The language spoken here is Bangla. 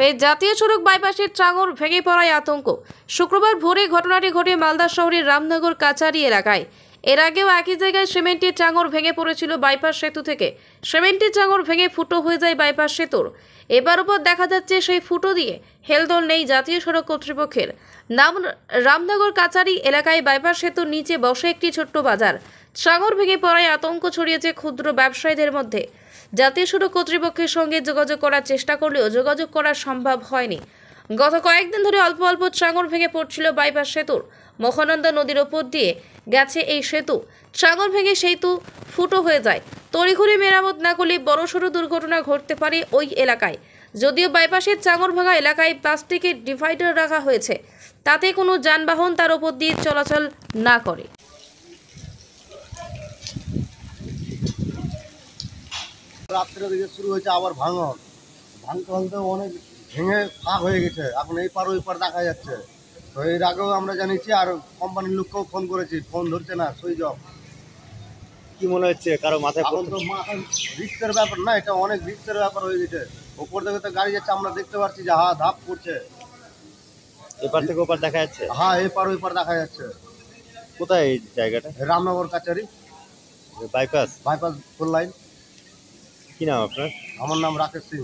ফের জাতীয় সড়ক বাইপাসের চাঙর ভেঙে পড়ায় আতঙ্ক। শুক্রবার ভোরে ঘটনাটি ঘটে মালদা শহরের রামনগর কাচারি এলাকায়। এর আগেও একই জায়গায় সিমেন্টের চাঙর ভেঙে পড়েছিল বাইপাস সেতু থেকে। সিমেন্টের চাঙর ভেঙে ফুটো হয়ে যায় বাইপাস সেতুর। এবার উপর দেখা যাচ্ছে সেই ফুটো দিয়ে হেলদোল নেই জাতীয় সড়ক কর্তৃপক্ষের। নাম রামনগর কাচারি এলাকায় বাইপাস সেতুর নিচে বসে একটি ছোট্ট বাজার। চাঙর ভেঙে পড়ায় আতঙ্ক ছড়িয়েছে ক্ষুদ্র ব্যবসায়ীদের মধ্যে। জাতীয় সড়ক কর্তৃপক্ষের সঙ্গে যোগাযোগ করার চেষ্টা করলেও যোগাযোগ করা সম্ভব হয়নি। গত কয়েকদিন ধরে অল্প অল্প চাঙর ভেঙে পড়ছিল বাইপাস সেতুর। মহানন্দা নদীর ওপর দিয়ে গেছে এই সেতু। চাঙর ভেঙে সেতু ফুটো হয়ে যায়। তড়িঘড়ি মেরামত না করলে বড়সড় দুর্ঘটনা ঘটতে পারে ওই এলাকায়। যদিও বাইপাসের চাঙর ভাঙা এলাকায় প্লাস্টিকের ডিভাইডার রাখা হয়েছে, তাতে কোনো যানবাহন তার ওপর দিয়ে চলাচল না করে। রাত্রে দিকে শুরু হয়েছে, আবার ভাঙতে ভাঙতে অনেক ভেঙে ফাঁক হয়ে গেছে। এখন এই পার ওই পার দেখা যাচ্ছে। তো এর আগেও আমরা জানিয়েছি, আর কোম্পানির লোককেও ফোন করেছি, ফোন ধরছে না, সুইচ অফ। কি মনে হচ্ছে কারো মাথায় এখন তো রিস্কের ব্যাপার না, এটা অনেক রিস্কের ব্যাপার হয়ে গেছে। ওপর থেকে তো গাড়ি যাচ্ছে, আমরা দেখতে পাচ্ছি যে ধাপ করছে। এপার থেকে ওপার দেখা যাচ্ছে। হ্যাঁ, এই পার ওই পার দেখা যাচ্ছে। কোথায় এই জায়গাটা? রামনগর কাচারি বাইপাস। বাইপাস ফুল লাইন। কি নাম আপনার? আমার নাম রাকেশ সিং।